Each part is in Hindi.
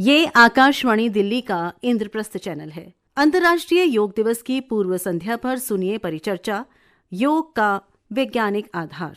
ये आकाशवाणी दिल्ली का इंद्रप्रस्थ चैनल है। अंतर्राष्ट्रीय योग दिवस की पूर्व संध्या पर सुनिए परिचर्चा योग का वैज्ञानिक आधार।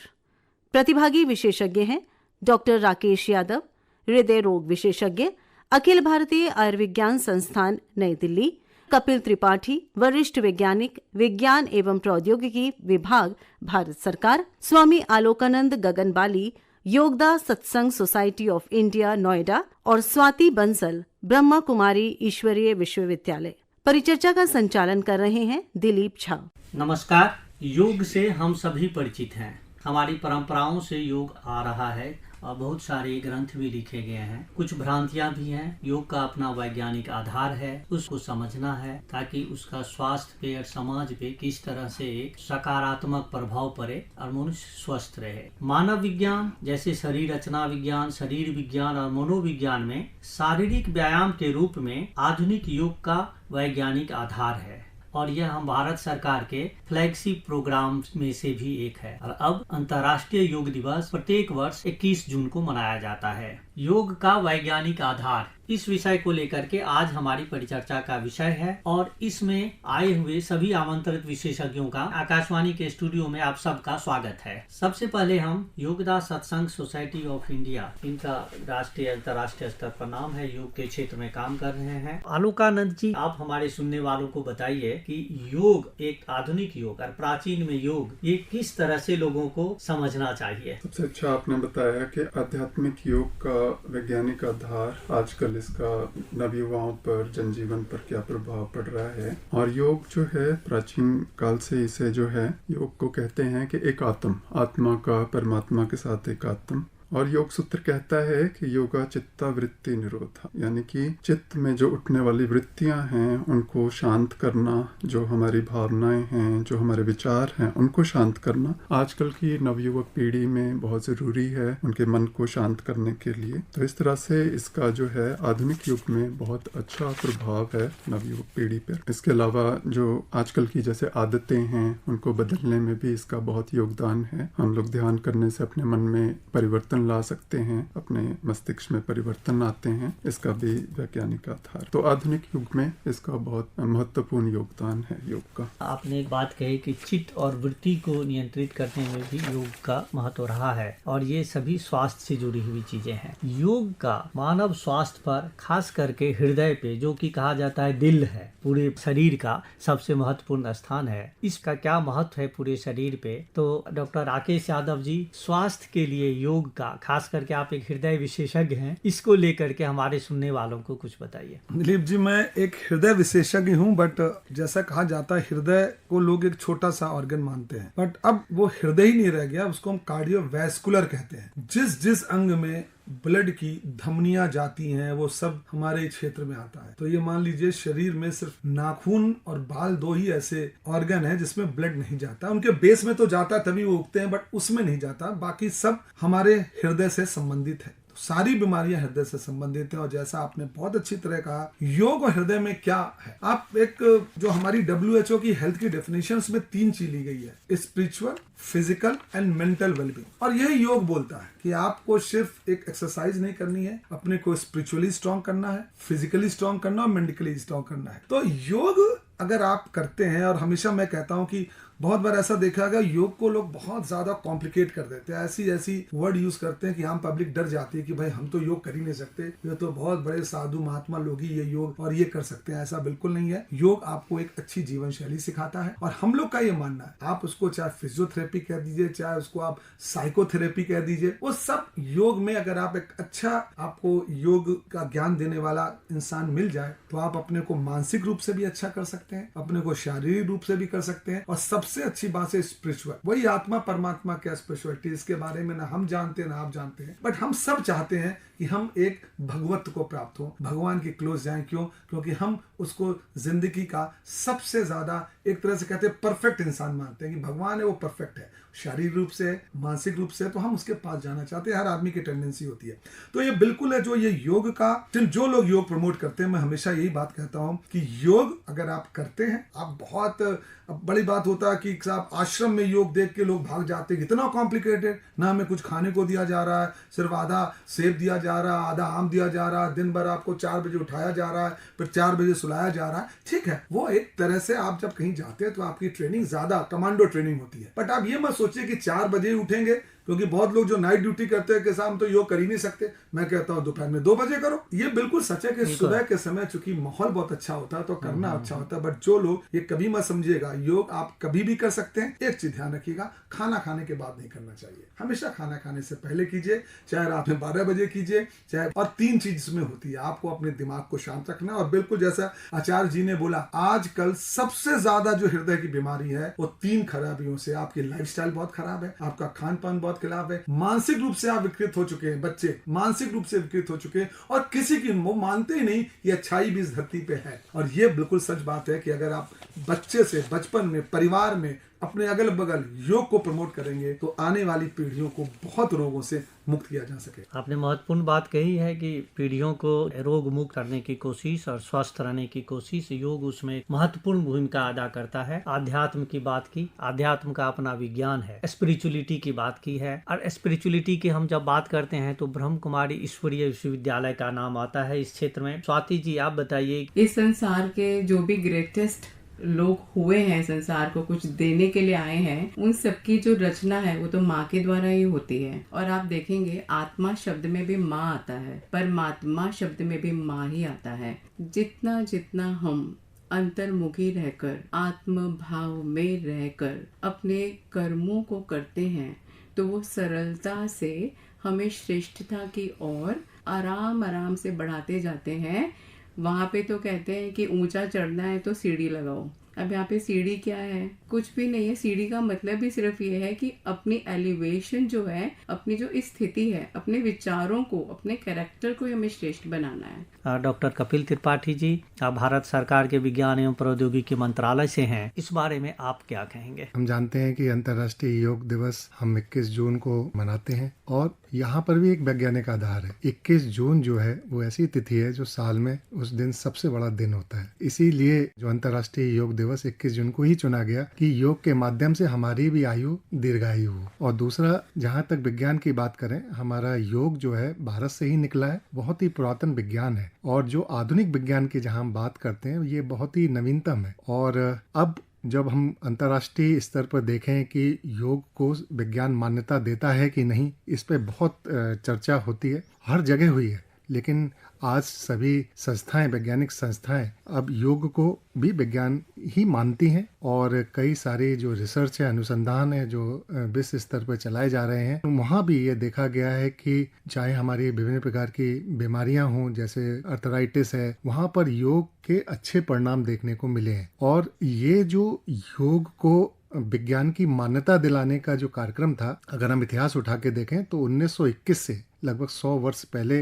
प्रतिभागी विशेषज्ञ हैं डॉक्टर राकेश यादव, हृदय रोग विशेषज्ञ, अखिल भारतीय आयुर्विज्ञान संस्थान नई दिल्ली, कपिल त्रिपाठी, वरिष्ठ वैज्ञानिक, विज्ञान एवं प्रौद्योगिकी विभाग, भारत सरकार, स्वामी आलोकानंद गगनबाली, योगदा सत्संग सोसाइटी ऑफ इंडिया नोएडा और स्वाति बंसल, ब्रह्मा कुमारी ईश्वरीय विश्वविद्यालय। परिचर्चा का संचालन कर रहे हैं दिलीप झा। नमस्कार। योग से हम सभी परिचित हैं। हमारी परंपराओं से योग आ रहा है और बहुत सारे ग्रंथ भी लिखे गए हैं। कुछ भ्रांतियां भी हैं। योग का अपना वैज्ञानिक आधार है, उसको समझना है ताकि उसका स्वास्थ्य पे और समाज पे किस तरह से एक सकारात्मक प्रभाव पड़े और मनुष्य स्वस्थ रहे। मानव विज्ञान जैसे शरीर रचना विज्ञान, शरीर विज्ञान और मनोविज्ञान में शारीरिक व्यायाम के रूप में आधुनिक योग का वैज्ञानिक आधार है और यह हम भारत सरकार के फ्लैगशिप प्रोग्राम में से भी एक है। और अब अंतर्राष्ट्रीय योग दिवस प्रत्येक वर्ष 21 जून को मनाया जाता है। योग का वैज्ञानिक आधार, इस विषय को लेकर के आज हमारी परिचर्चा का विषय है और इसमें आए हुए सभी आमंत्रित विशेषज्ञों का आकाशवाणी के स्टूडियो में आप सबका स्वागत है। सबसे पहले हम योगदा सत्संग सोसाइटी ऑफ इंडिया, इनका राष्ट्रीय अंतर्राष्ट्रीय स्तर पर नाम है, योग के क्षेत्र में काम कर रहे हैं। आलोकानंद जी, आप हमारे सुनने वालों को बताइए कि योग, एक आधुनिक योग और प्राचीन में योग, ये किस तरह से लोगों को समझना चाहिए। सबसे अच्छा आपने बताया कि आध्यात्मिक योग का वैज्ञानिक आधार, आजकल इसका नवयुवाओं पर, जनजीवन पर क्या प्रभाव पड़ रहा है। और योग जो है प्राचीन काल से इसे जो है योग को कहते हैं कि एक आत्मा का परमात्मा के साथ एक आत्म। और योग सूत्र कहता है कि योगा चित्ता वृत्ति निरोधा, यानी कि चित्त में जो उठने वाली वृत्तियां हैं उनको शांत करना, जो हमारी भावनाएं हैं, जो हमारे विचार हैं, उनको शांत करना आजकल की नवयुवक पीढ़ी में बहुत जरूरी है, उनके मन को शांत करने के लिए। तो इस तरह से इसका जो है आधुनिक युग में बहुत अच्छा प्रभाव है नवयुवक पीढ़ी पर। इसके अलावा जो आजकल की जैसे आदतें हैं उनको बदलने में भी इसका बहुत योगदान है। हम लोग ध्यान करने से अपने मन में परिवर्तन ला सकते हैं, अपने मस्तिष्क में परिवर्तन लाते हैं, इसका भी वैज्ञानिक आधार। तो आधुनिक युग में इसका बहुत महत्वपूर्ण योगदान है योग का। आपने एक बात कही कि चित्त और वृत्ति को नियंत्रित करने में भी योग का महत्व रहा है और ये सभी स्वास्थ्य से जुड़ी हुई चीजें हैं। योग का मानव स्वास्थ्य पर, खास करके हृदय पे, जो कि कहा जाता है दिल है, पूरे शरीर का सबसे महत्वपूर्ण स्थान है, इसका क्या महत्व है पूरे शरीर पे। तो डॉक्टर राकेश यादव जी, स्वास्थ्य के लिए योग का, खास करके आप एक हृदय विशेषज्ञ हैं, इसको लेकर के हमारे सुनने वालों को कुछ बताइए। दिलीप जी, मैं एक हृदय विशेषज्ञ हूं, बट जैसा कहा जाता है हृदय को लोग एक छोटा सा ऑर्गन मानते हैं, बट अब वो हृदय ही नहीं रह गया, उसको हम कार्डियोवैस्कुलर कहते हैं। जिस जिस अंग में ब्लड की धमनियां जाती हैं वो सब हमारे क्षेत्र में आता है। तो ये मान लीजिए शरीर में सिर्फ नाखून और बाल दो ही ऐसे ऑर्गन हैं जिसमें ब्लड नहीं जाता। उनके बेस में तो जाता है, तभी वो उगते हैं, बट उसमें नहीं जाता। बाकी सब हमारे हृदय से संबंधित है। सारी बीमारियां हृदय से संबंधित हैं। और जैसा आपने बहुत अच्छी तरह कहा, योग और हृदय में क्या है, आप एक जो हमारी WHO की हेल्थ की डेफिनेशंस में 3 चीज ली गई है, spiritual, physical and mental wellbeing. और यही योग बोलता है कि आपको सिर्फ एक एक्सरसाइज नहीं करनी है, अपने को स्पिरिचुअली स्ट्रांग करना है, फिजिकली स्ट्रांग करना है और मेंटली स्ट्रांग करना है। तो योग अगर आप करते हैं, और हमेशा मैं कहता हूं कि बहुत बार ऐसा देखा गया योग को लोग बहुत ज्यादा कॉम्प्लिकेट कर देते हैं, ऐसी वर्ड यूज करते हैं कि हम पब्लिक डर जाती है कि भाई हम तो योग कर ही नहीं सकते, ये तो बहुत बड़े साधु महात्मा लोग ही ये योग और ये कर सकते हैं। ऐसा बिल्कुल नहीं है। योग आपको एक अच्छी जीवन शैली सिखाता है और हम लोग का ये मानना है, आप उसको चाहे फिजियोथेरेपी कह दीजिए, चाहे उसको आप साइकोथेरेपी कह दीजिए, वो सब योग में अगर आप एक अच्छा, आपको योग का ज्ञान देने वाला इंसान मिल जाए तो आप अपने को मानसिक रूप से भी अच्छा कर सकते हैं, अपने को शारीरिक रूप से भी कर सकते हैं। और सबसे अच्छी बात है स्पिरिचुअल, वही आत्मा परमात्मा क्या स्पिरिचुअलिटी, इसके बारे में ना हम जानते हैं ना आप जानते हैं, बट हम सब चाहते हैं कि हम एक भगवत को प्राप्त हो, भगवान के क्लोज जाएं। क्योंकि हम उसको जिंदगी का सबसे ज्यादा एक तरह से कहते हैं परफेक्ट इंसान मानते हैं कि भगवान है वो परफेक्ट है, शारीरिक रूप से, मानसिक रूप से, तो हम उसके पास जाना चाहते हैं। हर आदमी की टेंडेंसी होती है। तो ये बिल्कुल है जो ये योग का, जो लोग योग प्रमोट करते हैं, मैं हमेशा यही बात कहता हूं कि योग अगर आप करते हैं, आप बहुत, अब बड़ी बात होता है कि साहब आश्रम में योग देख के लोग भाग जाते हैं, इतना कॉम्प्लिकेटेड, ना हमें कुछ खाने को दिया जा रहा है, सिर्फ आधा सेब दिया जा रहा है, आधा आम दिया जा रहा है, दिन भर आपको 4 बजे उठाया जा रहा है, फिर 4 बजे सुलाया जा रहा है। ठीक है, वो एक तरह से आप जब कहीं जाते हैं तो आपकी ट्रेनिंग ज्यादा कमांडो ट्रेनिंग होती है। बट आप ये मत सोचिए कि 4 बजे ही उठेंगे, क्योंकि बहुत लोग जो नाइट ड्यूटी करते हैं कि साहब हम तो योग कर ही नहीं सकते। मैं कहता हूँ दोपहर में 2 बजे करो। ये बिल्कुल सच है कि सुबह के समय चूंकि माहौल बहुत अच्छा होता है तो करना अच्छा होता है। बट जो लोग, ये कभी मत समझिएगा, योग आप कभी भी कर सकते हैं। एक चीज ध्यान रखिएगा, खाना खाने के बाद नहीं करना चाहिए, हमेशा खाना खाने से पहले कीजिए, चाहे रात में 12 बजे कीजिए, चाहे, और 3 चीज इसमें होती है, आपको अपने दिमाग को शांत रखना, और बिल्कुल जैसा आचार्य जी ने बोला, आजकल सबसे ज्यादा जो हृदय की बीमारी है वो 3 खराबियों से, आपकी लाइफस्टाइल बहुत खराब है, आपका खान पान बहुत खराब है, मानसिक रूप से आप विकृत हो चुके हैं, बच्चे मानसिक रूप से विकृत हो चुके हैं, और किसी की वो मानते ही नहीं ये अच्छाई भी इस धरती पे है। और ये बिल्कुल सच बात है कि अगर आप बच्चे से, बचपन में, परिवार में, अपने अगल बगल योग को प्रमोट करेंगे तो आने वाली पीढ़ियों को बहुत रोगों से मुक्त किया जा सके। आपने महत्वपूर्ण बात कही है कि पीढ़ियों को रोग मुक्त करने की कोशिश और स्वस्थ रहने की कोशिश, योग उसमें महत्वपूर्ण भूमिका अदा करता है। आध्यात्म की बात की, आध्यात्म का अपना विज्ञान है, स्पिरिचुअलिटी की बात की है, और स्पिरिचुअलिटी की हम जब बात करते हैं तो ब्रह्म कुमारी ईश्वरीय विश्वविद्यालय का नाम आता है इस क्षेत्र में। स्वाति जी आप बताइए। इस संसार के जो भी ग्रेटेस्ट लोग हुए हैं, संसार को कुछ देने के लिए आए हैं, उन सबकी जो रचना है वो तो माँ के द्वारा ही होती है। और आप देखेंगे आत्मा शब्द में भी माँ आता है, परमात्मा शब्द में भी माँ ही आता है। जितना जितना हम अंतर्मुखी रहकर, आत्म भाव में रहकर अपने कर्मों को करते हैं तो वो सरलता से हमें श्रेष्ठता की ओर आराम आराम से बढ़ाते जाते हैं। वहाँ पे तो कहते हैं कि ऊंचा चढ़ना है तो सीढ़ी लगाओ। अब यहाँ पे सीढ़ी क्या है? कुछ भी नहीं है। सीढ़ी का मतलब भी सिर्फ ये है कि अपनी एलिवेशन जो है, अपनी जो स्थिति है, अपने विचारों को, अपने कैरेक्टर को हमें श्रेष्ठ बनाना है। डॉक्टर कपिल त्रिपाठी जी, आप भारत सरकार के विज्ञान एवं प्रौद्योगिकी मंत्रालय से हैं, इस बारे में आप क्या कहेंगे? हम जानते हैं कि अंतर्राष्ट्रीय योग दिवस हम 21 जून को मनाते हैं, और यहाँ पर भी एक वैज्ञानिक आधार है। 21 जून जो है वो ऐसी तिथि है जो साल में उस दिन सबसे बड़ा दिन होता है। इसीलिए जो अंतर्राष्ट्रीय योग दिवस 21 जून को ही चुना गया कि योग के माध्यम से हमारी भी आयु दीर्घायु हो। और दूसरा, जहाँ तक विज्ञान की बात करें, हमारा योग जो है भारत से ही निकला है, बहुत ही पुरातन विज्ञान है। और जो आधुनिक विज्ञान की जहाँ हम बात करते हैं ये बहुत ही नवीनतम है। और अब जब हम अंतर्राष्ट्रीय स्तर पर देखें कि योग को विज्ञान मान्यता देता है कि नहीं, इस पे बहुत चर्चा होती है, हर जगह हुई है। लेकिन आज सभी संस्थाएं, वैज्ञानिक संस्थाएं अब योग को भी विज्ञान ही मानती हैं, और कई सारे जो रिसर्च है, अनुसंधान है जो विश्व स्तर पर चलाए जा रहे हैं, वहाँ भी ये देखा गया है कि चाहे हमारी विभिन्न प्रकार की बीमारियां हों, जैसे अर्थराइटिस है, वहाँ पर योग के अच्छे परिणाम देखने को मिले हैं। और ये जो योग को विज्ञान की मान्यता दिलाने का जो कार्यक्रम था, अगर हम इतिहास उठा के देखें तो 1921 से लगभग 100 वर्ष पहले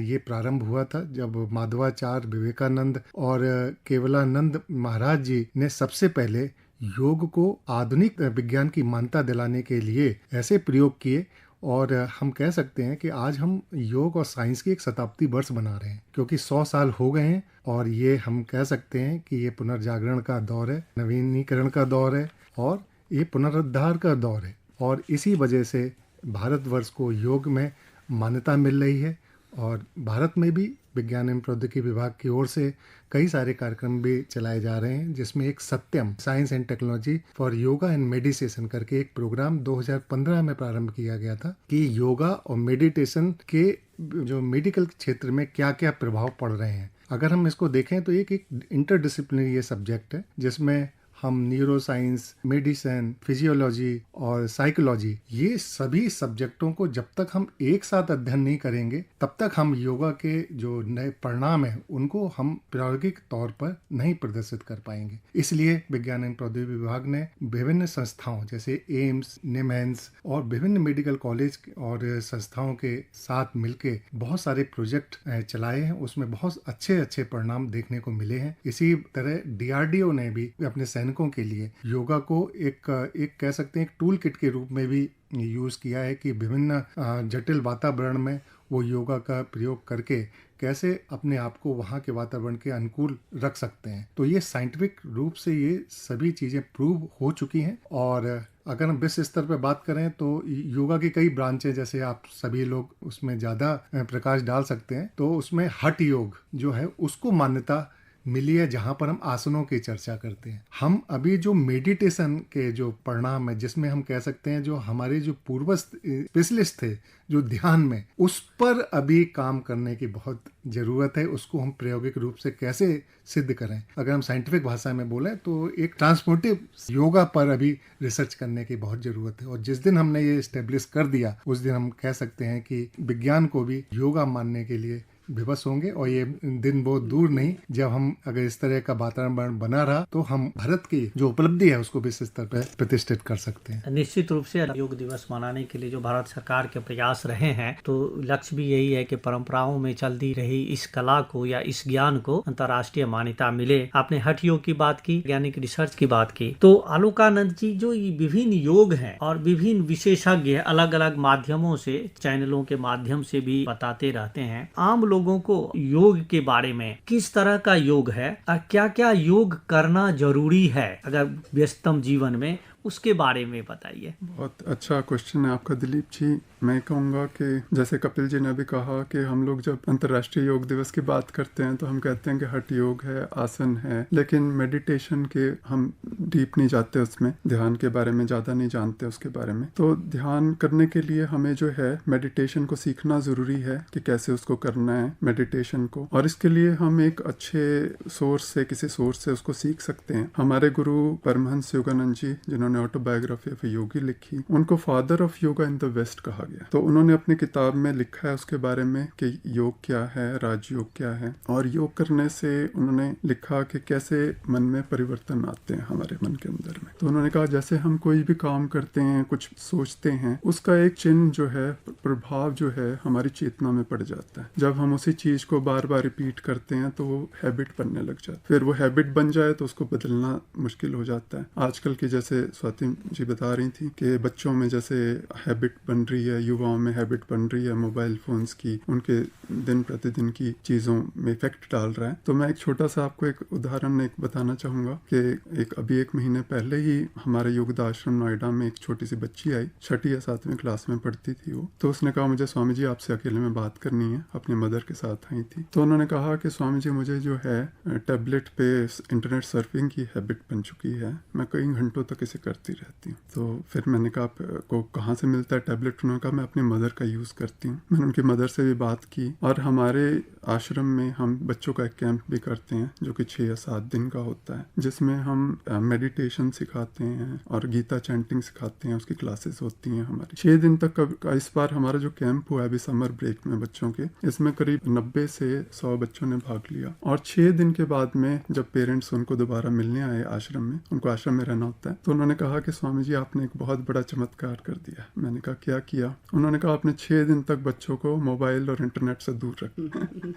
ये प्रारंभ हुआ था, जब माधवाचार्य, विवेकानंद और केवलानंद महाराज जी ने सबसे पहले योग को आधुनिक विज्ञान की मान्यता दिलाने के लिए ऐसे प्रयोग किए। और हम कह सकते हैं कि आज हम योग और साइंस की एक शताब्दी वर्ष बना रहे हैं, क्योंकि 100 साल हो गए हैं। और ये हम कह सकते हैं कि ये पुनर्जागरण का दौर है, नवीनीकरण का दौर है, और ये पुनरुद्धार का दौर है। और इसी वजह से भारतवर्ष को योग में मान्यता मिल रही है। और भारत में भी विज्ञान एवं प्रौद्योगिकी विभाग की ओर से कई सारे कार्यक्रम भी चलाए जा रहे हैं, जिसमें एक Satyam, science and technology for yoga and meditation करके एक प्रोग्राम 2015 में प्रारंभ किया गया था कि योगा और मेडिटेशन के जो मेडिकल क्षेत्र में क्या क्या प्रभाव पड़ रहे हैं। अगर हम इसको देखें तो एक इंटरडिसिप्लिनरी ये सब्जेक्ट है, जिसमें हम न्यूरो साइंस, मेडिसिन, फिजियोलॉजी और साइकोलॉजी, ये सभी सब्जेक्टों को जब तक हम एक साथ अध्ययन नहीं करेंगे, तब तक हम योगा के जो नए परिणाम हैं उनको हम प्रायोगिक तौर पर नहीं प्रदर्शित कर पाएंगे। इसलिए विज्ञान एवं प्रौद्योगिकी विभाग ने विभिन्न संस्थाओं जैसे एम्स, निमहंस और विभिन्न मेडिकल कॉलेज और संस्थाओं के साथ मिलकर बहुत सारे प्रोजेक्ट चलाए हैं। उसमें बहुत अच्छे परिणाम देखने को मिले हैं। इसी तरह DRDO ने भी अपने सैनिकों वैज्ञानिकों के लिए योगा को एक कह सकते हैं एक टूल किट के रूप में भी यूज़ किया है कि विभिन्न जटिल वातावरण में वो योगा का प्रयोग करके कैसे अपने आप को वहाँ के वातावरण के अनुकूल रख सकते हैं। तो ये साइंटिफिक रूप से ये सभी चीज़ें प्रूव हो चुकी हैं। और अगर हम विश्व स्तर पर बात करें तो योगा की कई ब्रांचें, जैसे आप सभी लोग उसमें ज़्यादा प्रकाश डाल सकते हैं, तो उसमें हठ योग जो है उसको मान्यता मिली है, जहाँ पर हम आसनों की चर्चा करते हैं। हम अभी जो मेडिटेशन के जो परिणाम है, जिसमें हम कह सकते हैं जो हमारे जो पूर्वज स्पेशलिस्ट थे जो ध्यान में, उस पर अभी काम करने की बहुत ज़रूरत है। उसको हम प्रायोगिक रूप से कैसे सिद्ध करें, अगर हम साइंटिफिक भाषा में बोलें तो एक ट्रांसफॉर्मेटिव योगा पर अभी रिसर्च करने की बहुत ज़रूरत है। और जिस दिन हमने ये इस्टेब्लिश कर दिया उस दिन हम कह सकते हैं कि विज्ञान को भी योगा मानने के लिए विवश होंगे। और ये दिन बहुत दूर नहीं, जब हम अगर इस तरह का वातावरण बना रहा तो हम भारत की जो उपलब्धि है उसको विश्व स्तर पर प्रतिष्ठित कर सकते हैं। निश्चित रूप से योग दिवस मनाने के लिए जो भारत सरकार के प्रयास रहे हैं, तो लक्ष्य भी यही है कि परंपराओं में चलती रही इस कला को या इस ज्ञान को अंतर्राष्ट्रीय मान्यता मिले। आपने हठ योग की बात की, वैज्ञानिक रिसर्च की बात की, तो आलोकानंद जी जो ये विभिन्न योग हैं और विभिन्न विशेषज्ञ अलग अलग माध्यमों से, चैनलों के माध्यम से भी बताते रहते हैं, आम लोगों को योग के बारे में किस तरह का योग है और क्या क्या योग करना जरूरी है अगर व्यस्तम जीवन में, उसके बारे में बताइए। बहुत अच्छा क्वेश्चन है आपका दिलीप जी। मैं कहूँगा कि जैसे कपिल जी ने भी कहा कि हम लोग जब अंतर्राष्ट्रीय योग दिवस की बात करते हैं तो हम कहते हैं कि हठ योग है, आसन है, लेकिन मेडिटेशन के हम डीप नहीं जाते, उसमें ध्यान के बारे में ज़्यादा नहीं जानते उसके बारे में। तो ध्यान करने के लिए हमें जो है मेडिटेशन को सीखना ज़रूरी है कि कैसे उसको करना है मेडिटेशन को, और इसके लिए हम एक अच्छे सोर्स से, किसी सोर्स से उसको सीख सकते हैं। हमारे गुरु परमहंस योगानंद जी, जिन्होंने ऑटोबायोग्राफी ऑफ योगी लिखी, उनको father of yoga in the west कहा गया। तो उन्होंने अपनी किताब में लिखा है उसके बारे में कि योग क्या है, राजयोग क्या है, और योग करने से उन्होंने लिखा कि कैसे मन में परिवर्तन आते हैं हमारे मन के अंदर में। तो उन्होंने कहा जैसे हम कोई भी काम करते हैं, कुछ सोचते हैं, उसका एक चिन्ह जो है, प्रभाव जो है हमारी चेतना में पड़ जाता है। जब हम उसी चीज को बार बार रिपीट करते हैं तो वो हैबिट बनने लग जाती है। फिर वो हैबिट बन जाए तो उसको बदलना मुश्किल हो जाता है। आजकल की जैसे स्वाति जी बता रही थी कि बच्चों में जैसे हैबिट बन रही है, युवाओं में हैबिट बन रही है मोबाइल फोन्स की, उनके दिन प्रतिदिन की चीज़ों में इफेक्ट डाल रहा है। तो मैं एक छोटा सा आपको एक उदाहरण एक बताना चाहूँगा कि अभी एक महीने पहले ही हमारे योगदा आश्रम नोएडा में एक छोटी सी बच्ची आई, 6ठी या 7वीं क्लास में पढ़ती थी वो। तो उसने कहा मुझे स्वामी जी आपसे अकेले में बात करनी है, अपनी मदर के साथ आई थी। तो उन्होंने कहा कि स्वामी जी मुझे जो है टैबलेट पे इंटरनेट सर्फिंग की हैबिट बन चुकी है, मैं कई घंटों तक इसे करती रहती हूँ। तो फिर मैंने कहा आपको कहाँ से मिलता है टैबलेट? उन्होंने कहा मैं अपनी मदर का यूज़ करती हूँ। मैंने उनकी मदर से भी बात की, और हमारे आश्रम में हम बच्चों का एक कैंप भी करते हैं जो कि 6 या 7 दिन का होता है, जिसमें हम मेडिटेशन सिखाते हैं और गीता चैंटिंग सिखाते हैं। उसकी क्लासेस होती हैं हमारी 6 दिन तक का। इस बार हमारा जो कैंप हुआ है अभी समर ब्रेक में बच्चों के, इसमें करीब 90 से 100 बच्चों ने भाग लिया। और 6 दिन के बाद में जब पेरेंट्स उनको दोबारा मिलने आए आश्रम में, उनको आश्रम में रहना होता है, तो उन्होंने कहा कि स्वामी जी आपने एक बहुत बड़ा चमत्कार कर दिया। मैंने कहा क्या किया? उन्होंने कहा आपने 6 दिन तक बच्चों को मोबाइल और इंटरनेट से दूर रखा।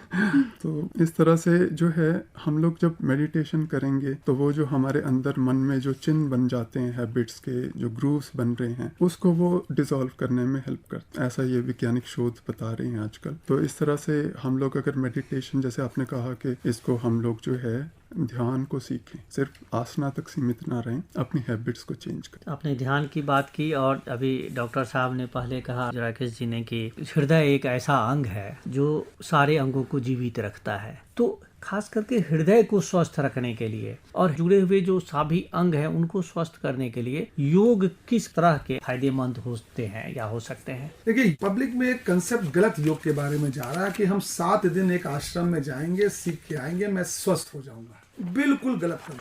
तो इस तरह से जो है हम लोग जब मेडिटेशन करेंगे तो वो जो हमारे अंदर मन में जो चिन्ह बन जाते हैं, हैबिट्स के जो ग्रूव्स बन रहे हैं, उसको वो डिसॉल्व करने में हेल्प करते हैं। ऐसा ये वैज्ञानिक शोध बता रहे हैं आजकल। तो इस तरह से हम लोग अगर मेडिटेशन, जैसे आपने कहा कि इसको हम लोग जो है ध्यान को सीखें, सिर्फ आसना तक सीमित ना रहें, अपनी हैबिट्स को चेंज करें। आपने ध्यान की बात की, और अभी डॉक्टर साहब ने पहले कहा, राकेश जी ने, कि हृदय एक ऐसा अंग है जो सारे अंगों को जीवित रखता है। तो खास करके हृदय को स्वस्थ रखने के लिए और जुड़े हुए जो सभी अंग हैं उनको स्वस्थ करने के लिए योग किस तरह के फायदेमंद होते हैं या हो सकते हैं? देखिए, पब्लिक में एक कंसेप्ट गलत योग के बारे में जा रहा है कि हम 7 दिन एक आश्रम में जाएंगे, सीख के आएंगे, मैं स्वस्थ हो जाऊंगा। बिल्कुल गलत है।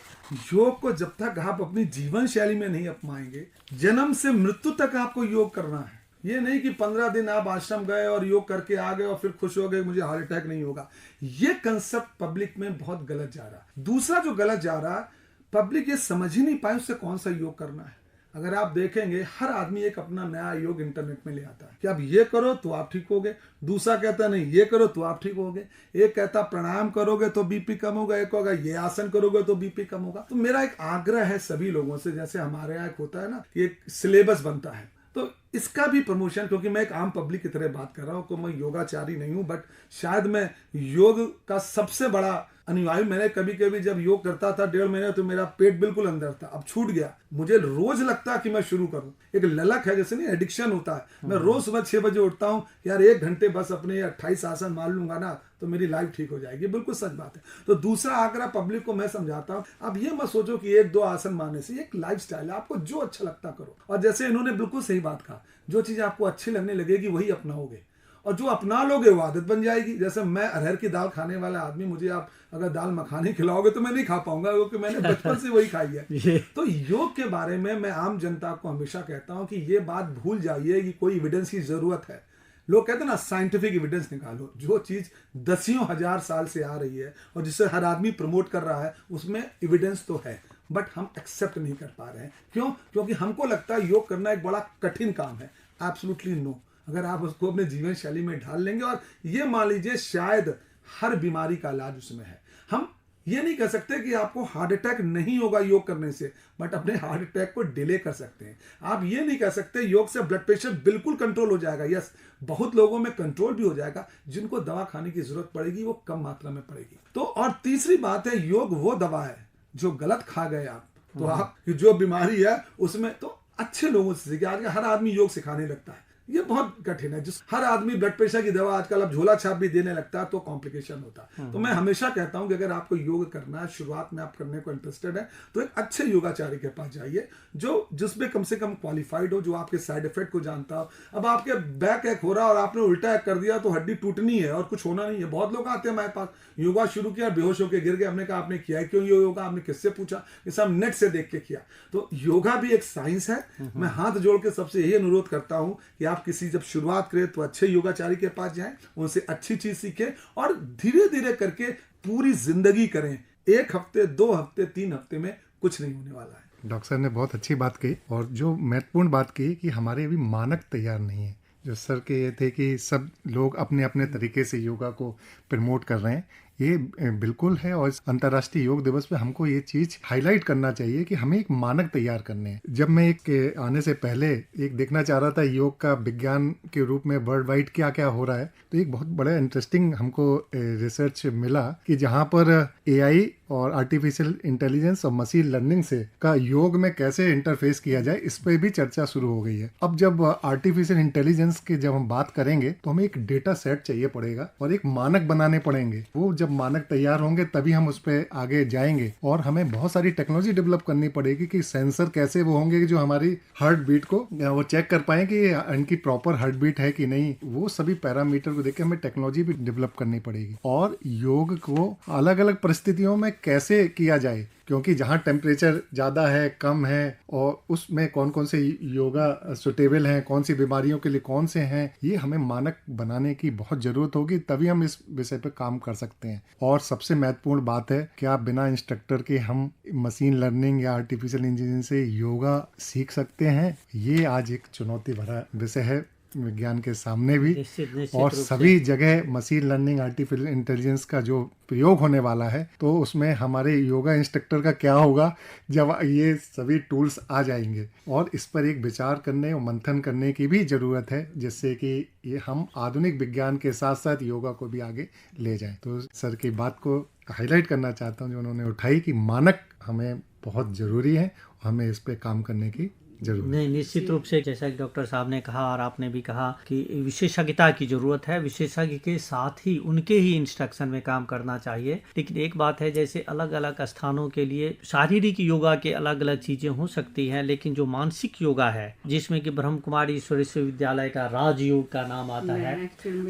योग को जब तक आप अपनी जीवन शैली में नहीं अपनाएंगे, जन्म से मृत्यु तक आपको योग करना है। ये नहीं कि 15 दिन आप आश्रम गए और योग करके आ गए और फिर खुश हो गए मुझे हार्ट अटैक नहीं होगा। ये कंसेप्ट पब्लिक में बहुत गलत जा रहा है। दूसरा जो गलत जा रहा है, पब्लिक ये समझ ही नहीं पाए उससे कौन सा योग करना है। अगर आप देखेंगे हर आदमी एक अपना नया योग इंटरनेट में ले आता है कि आप ये करो तो आप ठीक होगे, दूसरा कहता नहीं ये करो तो आप ठीक होगे, एक कहता प्राणायाम करोगे तो बीपी कम होगा, एक होगा ये आसन करोगे तो बीपी कम होगा। तो मेरा एक आग्रह है सभी लोगों से, जैसे हमारे यहाँ एक होता है ना कि एक सिलेबस बनता है, तो इसका भी प्रमोशन, क्योंकि मैं एक आम पब्लिक की तरह बात कर रहा हूँ, तो मैं योगाचारी नहीं हूँ, बट शायद मैं योग का सबसे बड़ा अनुयायी। मैंने कभी कभी जब योग करता था 1.5 महीने, तो मेरा पेट बिल्कुल अंदर था, अब छूट गया। मुझे रोज लगता कि मैं शुरू करूं, एक ललक है, जैसे नहीं एडिक्शन होता है। मैं रोज सुबह 6 बजे उठता हूं, यार 1 घंटे बस अपने 28 आसन मार लूंगा ना तो मेरी लाइफ ठीक हो जाएगी। बिल्कुल सच बात है। तो दूसरा आग्रह पब्लिक को मैं समझाता हूं, अब ये मत सोचो कि 1-2 आसन मारने से, एक लाइफ स्टाइल है, आपको जो अच्छा लगता करो। और जैसे इन्होंने बिल्कुल सही बात कहा, जो चीज आपको अच्छी लगने लगेगी वही अपनाओगे, और जो अपना लोगे वो आदत बन जाएगी। जैसे मैं अरहर की दाल खाने वाला आदमी, मुझे आप अगर दाल मखानी खिलाओगे तो मैं नहीं खा पाऊंगा, क्योंकि मैंने बचपन से वही खाई है। तो योग के बारे में मैं आम जनता को हमेशा कहता हूं कि ये बात भूल जाइए कि कोई एविडेंस की जरूरत है। लोग कहते हैं ना साइंटिफिक एविडेंस निकालो, जो चीज दसियों हजार साल से आ रही है और जिसे हर आदमी प्रमोट कर रहा है, उसमें एविडेंस तो है, बट हम एक्सेप्ट नहीं कर पा रहे हैं। क्यों? क्योंकि हमको लगता है योग करना एक बड़ा कठिन काम है। Absolutely no. अगर आप उसको अपने जीवन शैली में ढाल लेंगे, और ये मान लीजिए शायद हर बीमारी का इलाज उसमें है। हम ये नहीं कह सकते कि आपको हार्ट अटैक नहीं होगा योग करने से, बट अपने हार्ट अटैक को डिले कर सकते हैं। आप ये नहीं कह सकते योग से ब्लड प्रेशर बिल्कुल कंट्रोल हो जाएगा। यस, बहुत लोगों में कंट्रोल भी हो जाएगा, जिनको दवा खाने की जरूरत पड़ेगी वो कम मात्रा में पड़ेगी। तो और तीसरी बात है, योग वो दवा है जो गलत खा गए आप, तो आप जो बीमारी है उसमें तो अच्छे लोगों से सीखे। आज हर आदमी योग सिखाने लगता है, ये बहुत कठिन है। जिस हर आदमी ब्लड प्रेशर की दवा आजकल अब झोला छाप भी देने लगता है, तो कॉम्प्लिकेशन होता है। तो मैं हमेशा कहता हूं कि अगर आपको योग करना है, शुरुआत में आप करने को इंटरेस्टेड है, तो एक अच्छे योगाचार्य के पास जाइए, जो जिसमें कम से कम क्वालिफाइड हो, जो आपके साइड इफेक्ट को जानता हो। अब आपके बैक एक हो रहा है और आपने उल्टा एक कर दिया तो हड्डी टूटनी है और कुछ होना नहीं है। बहुत लोग आते हैं हमारे पास, योगा शुरू किया, बेहोश होकर गिर गए। हमने कहा आपने किया है क्यों ये योगा? आपने किससे पूछा? ये सब नेट से देख के किया। तो योगा भी एक साइंस है। मैं हाथ जोड़ के सबसे यही अनुरोध करता हूं कि आप किसी जब शुरुआत करें तो अच्छे योगाचारी के पास जाएं, उनसे अच्छी चीज सीखें और धीरे धीरे करके पूरी जिंदगी करें। 1 हफ्ते, 2 हफ्ते, 3 हफ्ते में कुछ नहीं होने वाला है। डॉक्टर साहब ने बहुत अच्छी बात कही, और जो महत्वपूर्ण बात कही कि हमारे अभी मानक तैयार नहीं है। जो सर के ये थे कि सब लोग अपने अपने तरीके से योगा को प्रमोट कर रहे हैं, ये बिल्कुल है। और इस अंतर्राष्ट्रीय योग दिवस पे हमको ये चीज हाईलाइट करना चाहिए कि हमें एक मानक तैयार करने हैं। जब मैं एक आने से पहले एक देखना चाह रहा था योग का विज्ञान के रूप में वर्ल्ड वाइड क्या क्या हो रहा है, तो एक बहुत बड़ा इंटरेस्टिंग हमको रिसर्च मिला कि जहाँ पर एआई और आर्टिफिशियल इंटेलिजेंस और मशीन लर्निंग से का योग में कैसे इंटरफेस किया जाए, इस पे भी चर्चा शुरू हो गई है। अब जब आर्टिफिशियल इंटेलिजेंस की जब हम बात करेंगे तो हमें एक डेटा सेट चाहिए पड़ेगा और एक मानक बनाने पड़ेंगे। वो जब मानक तैयार होंगे तभी हम उस पर आगे जाएंगे। और हमें बहुत सारी टेक्नोलॉजी डेवलप करनी पड़ेगी कि सेंसर कैसे वो होंगे कि जो हमारी हार्ट बीट को वो चेक कर पाए कि इनकी प्रॉपर हार्ट बीट है कि नहीं। वो सभी पैरामीटर को देख के हमें टेक्नोलॉजी भी डेवलप करनी पड़ेगी। और योग को अलग अलग परिस्थितियों में कैसे किया जाए, क्योंकि जहाँ टेम्परेचर ज़्यादा है, कम है, और उसमें कौन कौन से योगा सुटेबल हैं, कौन सी बीमारियों के लिए कौन से हैं, ये हमें मानक बनाने की बहुत ज़रूरत होगी। तभी हम इस विषय पे काम कर सकते हैं। और सबसे महत्वपूर्ण बात है कि आप बिना इंस्ट्रक्टर के हम मशीन लर्निंग या आर्टिफिशियल इंटेलिजेंस से योगा सीख सकते हैं। ये आज एक चुनौती भरा विषय है विज्ञान के सामने भी। निश्चित और सभी जगह मशीन लर्निंग, आर्टिफिशियल इंटेलिजेंस का जो प्रयोग होने वाला है, तो उसमें हमारे योगा इंस्ट्रक्टर का क्या होगा जब ये सभी टूल्स आ जाएंगे। और इस पर एक विचार करने और मंथन करने की भी ज़रूरत है, जिससे कि ये हम आधुनिक विज्ञान के साथ साथ योगा को भी आगे ले जाएं। तो सर की बात को हाईलाइट करना चाहता हूँ जो उन्होंने उठाई कि मानक हमें बहुत ज़रूरी है, हमें इस पर काम करने की जरूर। नहीं, निश्चित रूप से जैसा कि डॉक्टर साहब ने कहा और आपने भी कहा कि विशेषज्ञता की जरूरत है। विशेषज्ञ के साथ ही उनके ही इंस्ट्रक्शन में काम करना चाहिए। लेकिन एक बात है, जैसे अलग अलग स्थानों के लिए शारीरिक योगा के अलग अलग चीजें हो सकती हैं, लेकिन जो मानसिक योगा है, जिसमें कि ब्रह्म कुमारी ईश्वर विश्वविद्यालय का राजयोग का नाम आता है,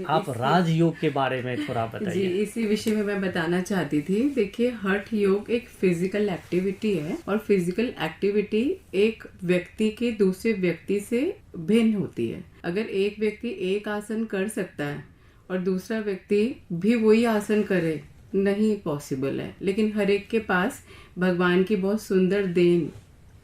आप राजयोग के बारे में थोड़ा बताइए। जी, इसी विषय में मैं बताना चाहती थी। देखिए, हठ योग एक फिजिकल एक्टिविटी है और फिजिकल एक्टिविटी एक व्यक्ति के दूसरे व्यक्ति से भिन्न होती है। अगर एक व्यक्ति एक आसन कर सकता है और दूसरा व्यक्ति भी वही आसन करे, नहीं पॉसिबल है। लेकिन हर एक के पास भगवान की बहुत सुंदर देन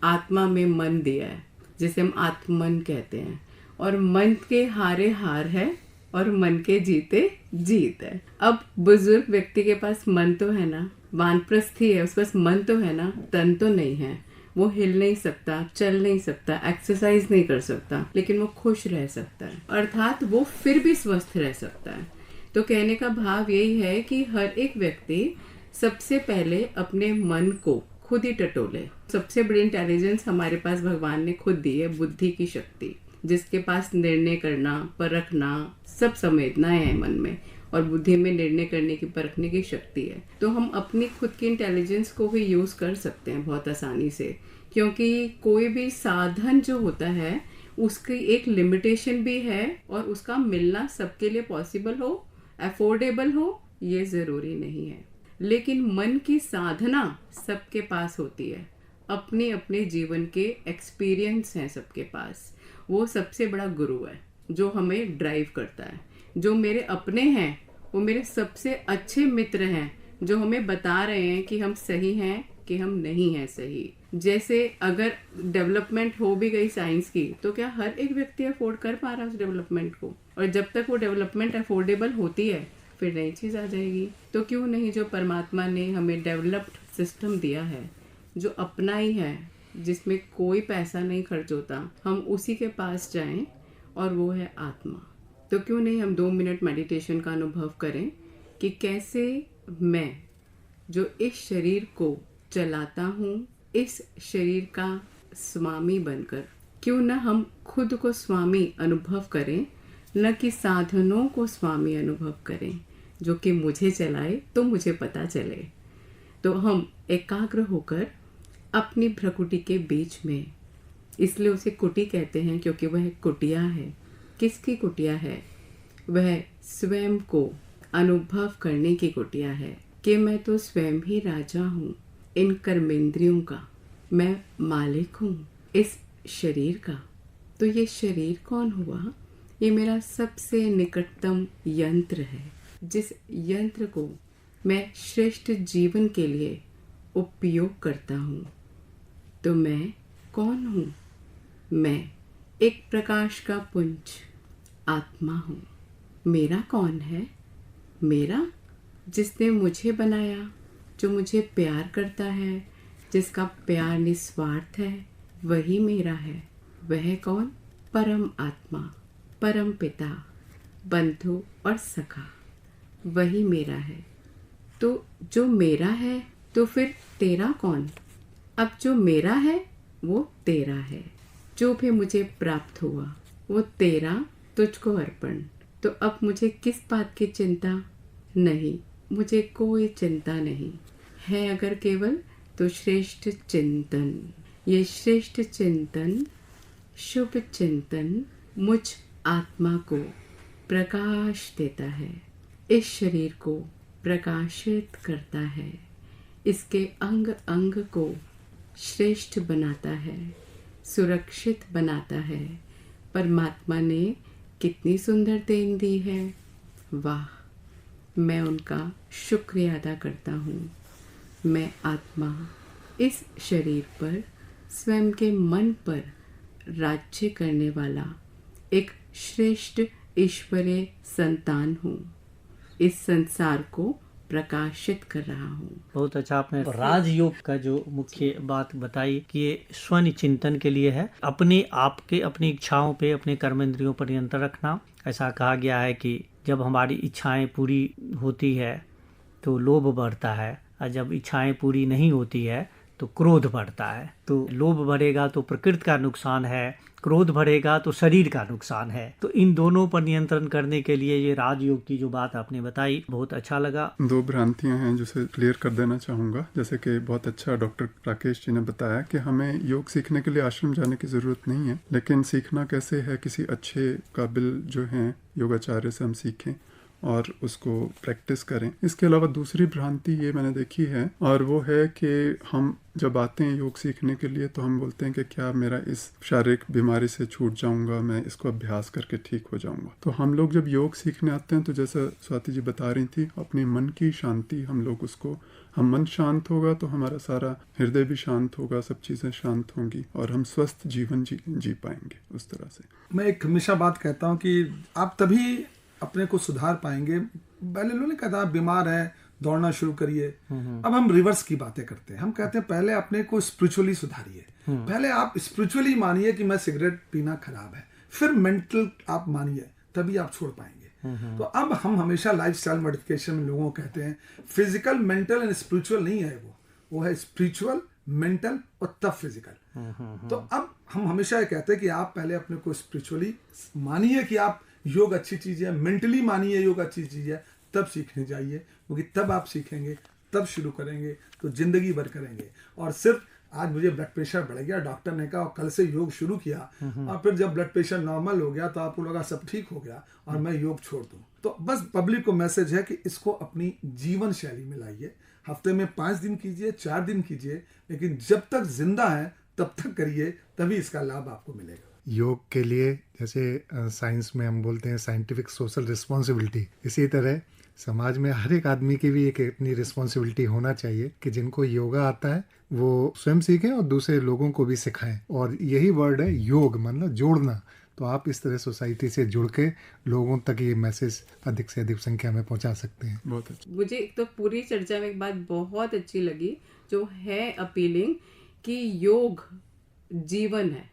आत्मा में मन दिया है। जिसे हम आत्मन कहते हैं। और मन के हारे हार है और मन के जीते जीत है। अब बुजुर्ग व्यक्ति के पास मन तो है ना, वानप्रस्थी है, उसके पास मन तो है ना, तन तो नहीं है। वो हिल नहीं सकता, चल नहीं सकता, एक्सरसाइज नहीं कर सकता, लेकिन वो खुश रह सकता है, अर्थात वो फिर भी स्वस्थ रह सकता है। तो कहने का भाव यही है कि हर एक व्यक्ति सबसे पहले अपने मन को खुद ही टटोले। सबसे बड़ी इंटेलिजेंस हमारे पास भगवान ने खुद दी है, बुद्धि की शक्ति, जिसके पास निर्णय करना, परखना, सब संवेदनाएं है मन में, और बुद्धि में निर्णय करने की, परखने की शक्ति है। तो हम अपनी खुद की इंटेलिजेंस को भी यूज कर सकते हैं बहुत आसानी से, क्योंकि कोई भी साधन जो होता है उसकी एक लिमिटेशन भी है, और उसका मिलना सबके लिए पॉसिबल हो, अफोर्डेबल हो, ये जरूरी नहीं है। लेकिन मन की साधना सबके पास होती है, अपने अपने जीवन के एक्सपीरियंस हैं सबके पास। वो सबसे बड़ा गुरु है जो हमें ड्राइव करता है। जो मेरे अपने हैं वो मेरे सबसे अच्छे मित्र हैं, जो हमें बता रहे हैं कि हम सही हैं कि हम नहीं हैं सही। जैसे अगर डेवलपमेंट हो भी गई साइंस की, तो क्या हर एक व्यक्ति अफोर्ड कर पा रहा है उस डेवलपमेंट को? और जब तक वो डेवलपमेंट अफोर्डेबल होती है फिर नई चीज़ आ जाएगी। तो क्यों नहीं जो परमात्मा ने हमें डेवलप्ड सिस्टम दिया है, जो अपना ही है, जिसमें कोई पैसा नहीं खर्च होता, हम उसी के पास जाएं, और वो है आत्मा। तो क्यों नहीं हम 2 मिनट मेडिटेशन का अनुभव करें कि कैसे मैं जो इस शरीर को चलाता हूँ, इस शरीर का स्वामी बनकर, क्यों ना हम खुद को स्वामी अनुभव करें, न कि साधनों को स्वामी अनुभव करें जो कि मुझे चलाए तो मुझे पता चले। तो हम एकाग्र होकर अपनी भ्रकुटी के बीच में, इसलिए उसे कुटी कहते हैं क्योंकि वह कुटिया है। किसकी कुटिया है? वह स्वयं को अनुभव करने की कुटिया है कि मैं तो स्वयं ही राजा हूँ इन कर्मेंद्रियों का, मैं मालिक हूँ इस शरीर का। तो ये शरीर कौन हुआ? ये मेरा सबसे निकटतम यंत्र है, जिस यंत्र को मैं श्रेष्ठ जीवन के लिए उपयोग करता हूँ। तो मैं कौन हूँ? मैं एक प्रकाश का पुंज आत्मा हूँ। मेरा कौन है? मेरा जिसने मुझे बनाया, जो मुझे प्यार करता है, जिसका प्यार निस्वार्थ है, वही मेरा है। वह कौन? परम आत्मा, परम पिता, बंधु और सखा, वही मेरा है। तो जो मेरा है, तो फिर तेरा कौन? अब जो मेरा है वो तेरा है। जो भी मुझे प्राप्त हुआ वो तेरा, तुझको अर्पण। तो अब मुझे किस बात की चिंता? नहीं, मुझे कोई चिंता नहीं है। अगर केवल तो श्रेष्ठ चिंतन, ये श्रेष्ठ चिंतन, शुभ चिंतन मुझ आत्मा को प्रकाश देता है, इस शरीर को प्रकाशित करता है, इसके अंग अंग को श्रेष्ठ बनाता है, सुरक्षित बनाता है। परमात्मा ने कितनी सुंदर देन दी है, वाह! मैं उनका शुक्रिया अदा करता हूँ। मैं आत्मा इस शरीर पर, स्वयं के मन पर राज्य करने वाला एक श्रेष्ठ ईश्वरीय संतान हूँ। इस संसार को प्रकाशित कर रहा हूँ। बहुत अच्छा आपने राजयोग का जो मुख्य बात बताई कि ये स्वयं चिंतन के लिए है, अपने आप के, अपनी इच्छाओं पे, अपने कर्मेंद्रियों पर नियंत्रण रखना। ऐसा कहा गया है कि जब हमारी इच्छाएं पूरी होती है तो लोभ बढ़ता है, और जब इच्छाएं पूरी नहीं होती है तो क्रोध बढ़ता है। तो लोभ बढ़ेगा तो प्रकृति का नुकसान है, क्रोध बढ़ेगा तो शरीर का नुकसान है। तो इन दोनों पर नियंत्रण करने के लिए ये राजयोग की जो बात आपने बताई, बहुत अच्छा लगा। 2 भ्रांतियां हैं जिसे क्लियर कर देना चाहूँगा। जैसे कि बहुत अच्छा डॉक्टर राकेश जी ने बताया कि हमें योग सीखने के लिए आश्रम जाने की ज़रूरत नहीं है, लेकिन सीखना कैसे है, किसी अच्छे काबिल जो हैं योगाचार्य से हम सीखें, और उसको प्रैक्टिस करें। इसके अलावा दूसरी भ्रांति ये मैंने देखी है, और वो है कि हम जब आते हैं योग सीखने के लिए तो हम बोलते हैं कि क्या मेरा इस शारीरिक बीमारी से छूट जाऊंगा, मैं इसको अभ्यास करके ठीक हो जाऊंगा। तो हम लोग जब योग सीखने आते हैं तो जैसा स्वाति जी बता रही थी, अपनी मन की शांति हम लोग उसको, हम मन शांत होगा तो हमारा सारा हृदय भी शांत होगा, सब चीज़ें शांत होंगी और हम स्वस्थ जीवन जी पाएंगे उस तरह से। मैं एक हमेशा बात कहता हूँ कि आप तभी अपने को सुधार पाएंगे। पहले लोगों ने कहा था बीमार है दौड़ना शुरू करिए, अब हम रिवर्स की बातें करते हैं। हम कहते हैं पहले अपने को स्पिरिचुअली सुधारिए, पहले आप स्पिरिचुअली मानिए कि मैं सिगरेट पीना खराब है, फिर मेंटल आप मानिए, तभी आप छोड़ पाएंगे। तो अब हम हमेशा लाइफस्टाइल मॉडिफिकेशन में लोगों को कहते हैं फिजिकल, मेंटल एंड स्पिरिचुअल नहीं है, वो है स्पिरिचुअल, मेंटल और तब फिजिकल। तो अब हम हमेशा ये कहते हैं कि आप पहले अपने को स्पिरिचुअली मानिए कि आप योग अच्छी चीज है, मेंटली मानिए योग अच्छी चीज है, तब सीखने जाइए, क्योंकि तब आप सीखेंगे, तब शुरू करेंगे तो जिंदगी भर करेंगे। और सिर्फ आज मुझे ब्लड प्रेशर बढ़ गया, डॉक्टर ने कहा और कल से योग शुरू किया, और फिर जब ब्लड प्रेशर नॉर्मल हो गया तो आपको लगा सब ठीक हो गया और मैं योग छोड़ दूं। तो बस पब्लिक को मैसेज है कि इसको अपनी जीवन शैली में लाइए। हफ्ते में 5 दिन कीजिए, 4 दिन कीजिए, लेकिन जब तक जिंदा है तब तक करिए, तभी इसका लाभ आपको मिलेगा। योग के लिए जैसे साइंस में हम बोलते हैं साइंटिफिक सोशल रिस्पॉन्सिबिलिटी, इसी तरह समाज में हर एक आदमी की भी एक अपनी रिस्पॉन्सिबिलिटी होना चाहिए कि जिनको योगा आता है वो स्वयं सीखें और दूसरे लोगों को भी सिखाएं। और यही वर्ड है योग, मतलब जोड़ना। तो आप इस तरह सोसाइटी से जुड़ के लोगों तक ये मैसेज अधिक से अधिक संख्या में पहुंचा सकते हैं। बहुत अच्छा। मुझे एक तो पूरी चर्चा में एक बात बहुत अच्छी लगी जो है अपीलिंग, कि योग जीवन है।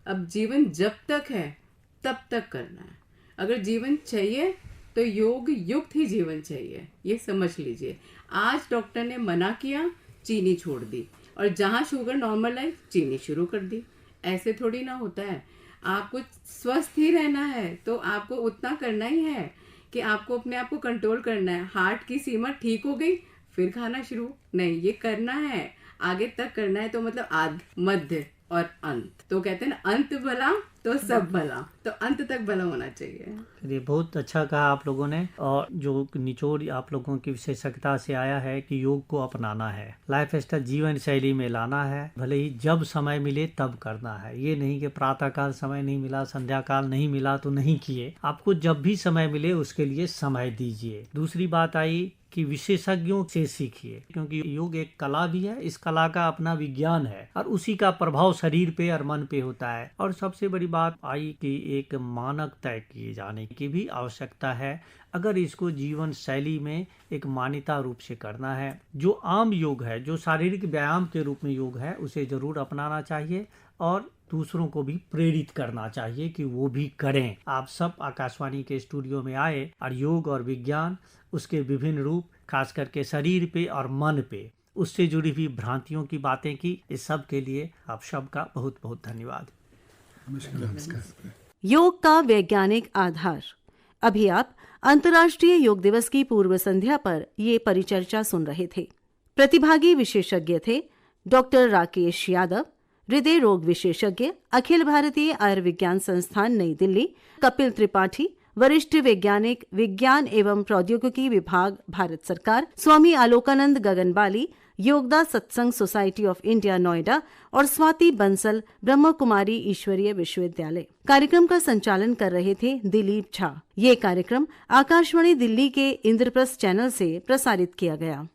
अब जीवन जब तक है तब तक करना है। अगर जीवन चाहिए तो योग युक्त ही जीवन चाहिए, ये समझ लीजिए। आज डॉक्टर ने मना किया, चीनी छोड़ दी, और जहाँ शुगर नॉर्मल है चीनी शुरू कर दी। ऐसे थोड़ी ना होता है। आपको स्वस्थ ही रहना है तो आपको उतना करना ही है कि आपको अपने आप को कंट्रोल करना है। हार्ट की सीमा ठीक हो गई फिर खाना शुरू नहीं, ये करना है, आगे तक करना है। तो मतलब आध, मध्य और अंत। तो कहते हैं ना, अंत भला तो सब भला, तो अंत तक भला होना चाहिए। ये बहुत अच्छा कहा आप लोगों ने, और जो निचोड़ आप लोगों की विशेषज्ञता से आया है कि योग को अपनाना है, लाइफ स्टाइल जीवन शैली में लाना है। भले ही जब समय मिले तब करना है, ये नहीं कि प्रातः काल समय नहीं मिला, संध्या काल नहीं मिला तो नहीं किए। आपको जब भी समय मिले उसके लिए समय दीजिए। दूसरी बात आई कि विशेषज्ञों से सीखिए, क्योंकि योग एक कला भी है, इस कला का अपना विज्ञान है और उसी का प्रभाव शरीर पे और मन पे होता है। और सबसे बड़ी बात आई कि एक मानक तय किए जाने की भी आवश्यकता है। अगर इसको जीवन शैली में एक मान्यता रूप से करना है, जो आम योग है, जो शारीरिक व्यायाम के रूप में योग है, उसे जरूर अपनाना चाहिए और दूसरों को भी प्रेरित करना चाहिए कि वो भी करें। आप सब आकाशवाणी के स्टूडियो में आए और योग और विज्ञान, उसके विभिन्न रूप, खास करके शरीर पे और मन पे, उससे जुड़ी हुई भ्रांतियों की बातें की। इस सब के लिए आप सबका बहुत बहुत धन्यवाद। नमस्कार। योग का वैज्ञानिक आधार। अभी आप अंतर्राष्ट्रीय योग दिवस की पूर्व संध्या पर ये परिचर्चा सुन रहे थे। प्रतिभागी विशेषज्ञ थे डॉक्टर राकेश यादव, हृदय रोग विशेषज्ञ, अखिल भारतीय आयुर्विज्ञान संस्थान नई दिल्ली, कपिल त्रिपाठी, वरिष्ठ वैज्ञानिक, विज्ञान एवं प्रौद्योगिकी विभाग, भारत सरकार, स्वामी आलोकानंद गगनबाली, योगदा सत्संग सोसाइटी ऑफ इंडिया नोएडा, और स्वाति बंसल, ब्रह्म कुमारी ईश्वरीय विश्वविद्यालय। कार्यक्रम का संचालन कर रहे थे दिलीप झा। ये कार्यक्रम आकाशवाणी दिल्ली के इंद्रप्रस्थ चैनल से प्रसारित किया गया।